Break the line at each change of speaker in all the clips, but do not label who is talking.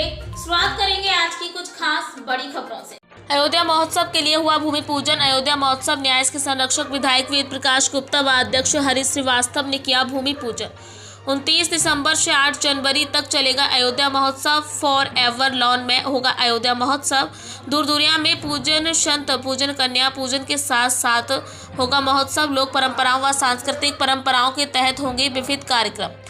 चलिए शुरुआत करेंगे आज की कुछ खास बड़ी खबरों से। अयोध्या महोत्सव के लिए हुआ भूमि पूजन। अयोध्या महोत्सव न्यास के संरक्षक विधायक वेद प्रकाश गुप्ता व अध्यक्ष हरीश श्रीवास्तव ने किया भूमि पूजन। 29 दिसंबर से 8 जनवरी तक चलेगा अयोध्या महोत्सव। फॉर एवर लॉन में होगा अयोध्या महोत्सव। दूर दुनिया में पूजन, संत पूजन, कन्या पूजन के साथ साथ होगा महोत्सव। लोक परंपराओं व सांस्कृतिक परंपराओं के तहत होंगे विविध कार्यक्रम।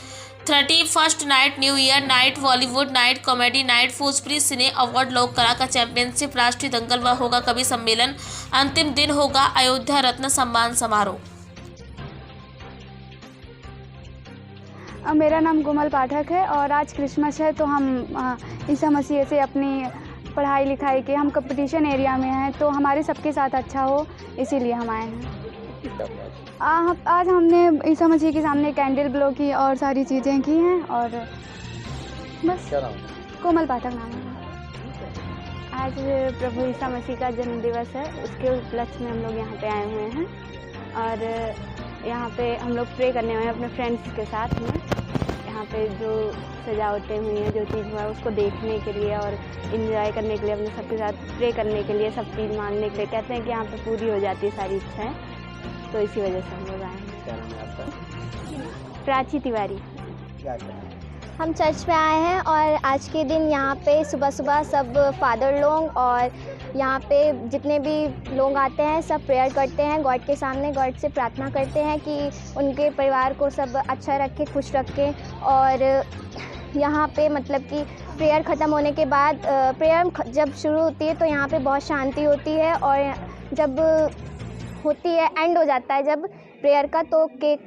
31st night, new year night, Bollywood night, comedy night, Bhojpuri सिने अवार्ड, लोक कला का चैंपियनशिप, राष्ट्रीय दंगल व होगा कवि सम्मेलन। अंतिम दिन होगा अयोध्या रत्न सम्मान समारोह।
मेरा नाम कोमल पाठक है और आज क्रिसमस है तो हम ईसा मसीह से अपनी पढ़ाई लिखाई के हम कंपटीशन एरिया में हैं तो हमारे सबके साथ अच्छा हो इसीलिए हम आए हैं। आज हमने ईसा मसीह के सामने कैंडल ब्लो की और सारी चीज़ें की हैं और बस। क्या नाम? कोमल पाठक नाम है। आज प्रभु ईसा मसीह का जन्म दिवस है, उसके उपलक्ष्य में हम लोग यहाँ पे आए हुए हैं और यहाँ पे हम लोग प्रे करने हुए हैं अपने फ्रेंड्स के साथ में। यहाँ पे जो सजावटें हुई हैं, जो चीज़ हुआ है उसको देखने के लिए और इन्जॉय करने के लिए, अपने सबके साथ प्रे करने के लिए, सब चीज़ मांगने के लिए। कहते हैं कि यहाँ पे पूरी हो जाती है सारी इच्छाएँ, तो इसी वजह से हम लोग आए हैं।
क्या नाम है आपका?
प्राची तिवारी।
हम चर्च में आए हैं और आज के दिन यहाँ पे सुबह सुबह सब फादर लोग और यहाँ पे जितने भी लोग आते हैं सब प्रेयर करते हैं गॉड के सामने। गॉड से प्रार्थना करते हैं कि उनके परिवार को सब अच्छा रखे, खुश रखे। और यहाँ पे मतलब कि प्रेयर ख़त्म होने के बाद प्रेयर जब शुरू होती है तो यहाँ पे बहुत शांति होती है और जब होती है एंड हो जाता है जब प्रेयर का तो केक,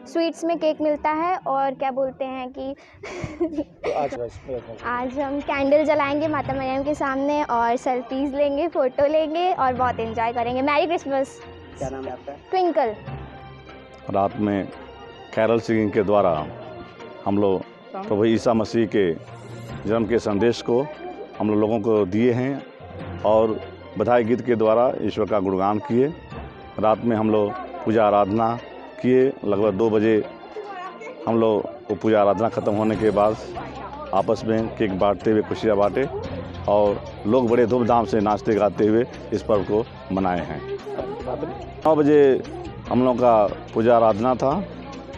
स्वीट्स में केक मिलता है और क्या बोलते हैं कि आज हम कैंडल जलाएंगे माता मरियम के सामने और सेल्फीज लेंगे, फ़ोटो लेंगे और बहुत एंजॉय करेंगे। Merry Christmas.
क्या नाम है आपका?
ट्विंकल।
रात में कैरल सिंगिंग के द्वारा हम लोग प्रभु ईसा मसीह के जन्म के संदेश को हम लोगों को दिए हैं और बधाई गीत के द्वारा ईश्वर का गुणगान किए। रात में हम लोग पूजा आराधना किए। लगभग 2 बजे हम लोग वो पूजा आराधना ख़त्म होने के बाद आपस में केक बांटते हुए खुशियाँ बांटे और लोग बड़े धूमधाम से नाचते गाते हुए इस पर्व को मनाए हैं। 9 बजे हम लोग का पूजा आराधना था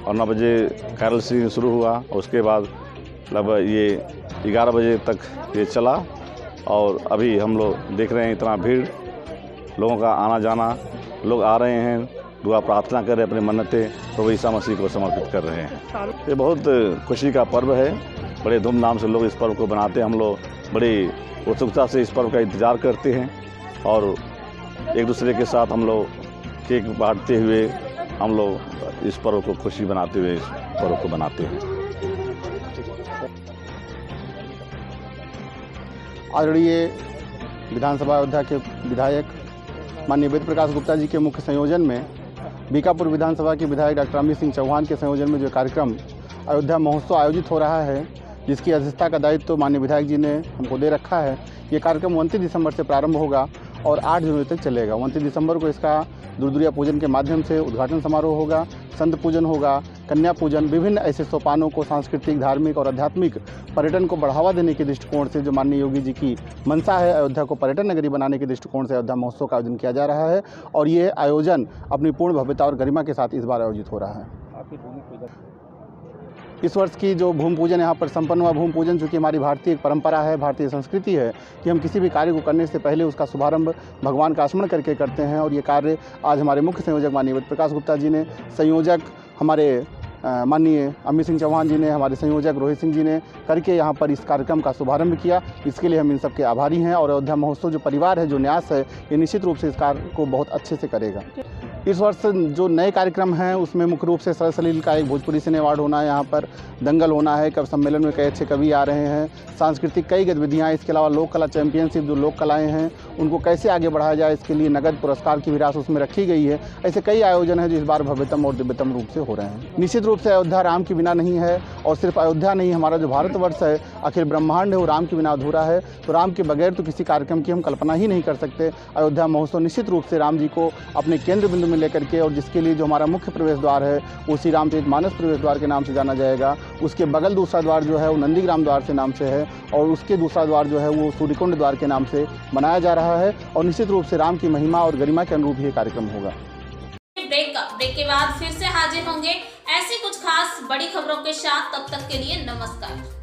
और 9 बजे कैरल सिंगिंग शुरू हुआ। उसके बाद लगभग ये 11 बजे तक ये चला और अभी हम लोग देख रहे हैं इतना भीड़, लोगों का आना जाना। लोग आ रहे हैं, दुआ प्रार्थना कर रहे हैं, अपनी मन्नतें प्रभु ईसा मसीह को समर्पित कर रहे हैं। ये बहुत खुशी का पर्व है, बड़े धूमधाम से लोग इस पर्व को बनाते हैं। हम लोग बड़ी उत्सुकता से इस पर्व का इंतज़ार करते हैं और एक दूसरे के साथ हम लोग केक बांटते हुए हम लोग इस पर्व को खुशी बनाते हुए इस पर्व को बनाते हैं।
आदरणीय विधानसभा अयोध्या के विधायक माननीय वेद प्रकाश गुप्ता जी के मुख्य संयोजन में बीकापुर विधानसभा के विधायक डॉक्टर अमित सिंह चौहान के संयोजन में जो कार्यक्रम अयोध्या महोत्सव आयोजित हो रहा है, जिसकी अध्यक्षता का दायित्व माननीय विधायक जी ने हमको दे रखा है। ये कार्यक्रम 29 दिसंबर से प्रारंभ होगा और 8 जनवरी तक चलेगा। 29 दिसंबर को इसका दूरदुरिया पूजन के माध्यम से उद्घाटन समारोह होगा, संत पूजन होगा, कन्या पूजन, विभिन्न ऐसे सोपानों को सांस्कृतिक, धार्मिक और आध्यात्मिक पर्यटन को बढ़ावा देने के दृष्टिकोण से जो माननीय योगी जी की मंशा है, अयोध्या को पर्यटन नगरी बनाने के दृष्टिकोण से अयोध्या महोत्सव का आयोजन किया जा रहा है और ये आयोजन अपनी पूर्ण भव्यता और गरिमा के साथ इस बार आयोजित हो रहा है। इस वर्ष की जो भूमि पूजन यहाँ पर संपन्न हुआ, भूमि पूजन चूँकि हमारी भारतीय परंपरा है, भारतीय संस्कृति है कि हम किसी भी कार्य को करने से पहले उसका शुभारंभ भगवान का स्मरण करके करते हैं और ये कार्य आज हमारे मुख्य संयोजक माननीय वेद प्रकाश गुप्ता जी ने, संयोजक हमारे माननीय अमित सिंह चौहान जी ने, हमारे संयोजक रोहित सिंह जी ने करके यहाँ पर इस कार्यक्रम का शुभारंभ किया। इसके लिए हम इन सबके आभारी हैं और अयोध्या महोत्सव जो परिवार है, जो न्यास है, ये निश्चित रूप से इस कार्य को बहुत अच्छे से करेगा। इस वर्ष जो नए कार्यक्रम हैं उसमें मुख्य रूप से सरस सलील का एक भोजपुरी सिने अवार्ड होना है, यहाँ पर दंगल होना है, कवि सम्मेलन में कई अच्छे कवि आ रहे हैं, सांस्कृतिक कई गतिविधियाँ, इसके अलावा लोक कला चैंपियनशिप, जो लोक कलाएँ हैं उनको कैसे आगे बढ़ाया जाए, इसके लिए नगद पुरस्कार की भी राशि उसमें रखी गई है। ऐसे कई आयोजन हैं जो इस बार भव्यतम और दिव्यतम रूप से हो रहे हैं। निश्चित रूप से अयोध्या राम के बिना नहीं है और सिर्फ अयोध्या नहीं, हमारा जो भारतवर्ष है, अखिल ब्रह्मांड है, वो राम के बिना अधूरा है। तो राम के बगैर तो किसी कार्यक्रम की हम कल्पना ही नहीं कर सकते। अयोध्या महोत्सव निश्चित रूप से राम जी को अपने केंद्र बिंदु में लेकर के, और जिसके लिए जो हमारा मुख्य प्रवेश द्वार है वो श्री रामचरितमानस प्रवेश द्वार के नाम से जाना जाएगा। उसके बगल दूसरा द्वार जो है वो नंदीग्राम द्वार से नाम से है, और उसके दूसरा द्वार जो है वो सूर्यकुंड द्वार के नाम से बनाया जा रहा है। और निश्चित रूप से राम की महिमा और गरिमा के अनुरूप ये कार्यक्रम होगा।
ब्रेक के बाद फिर से हाजिर होंगे ऐसी कुछ खास बड़ी खबरों के साथ। तब तक के लिए नमस्कार।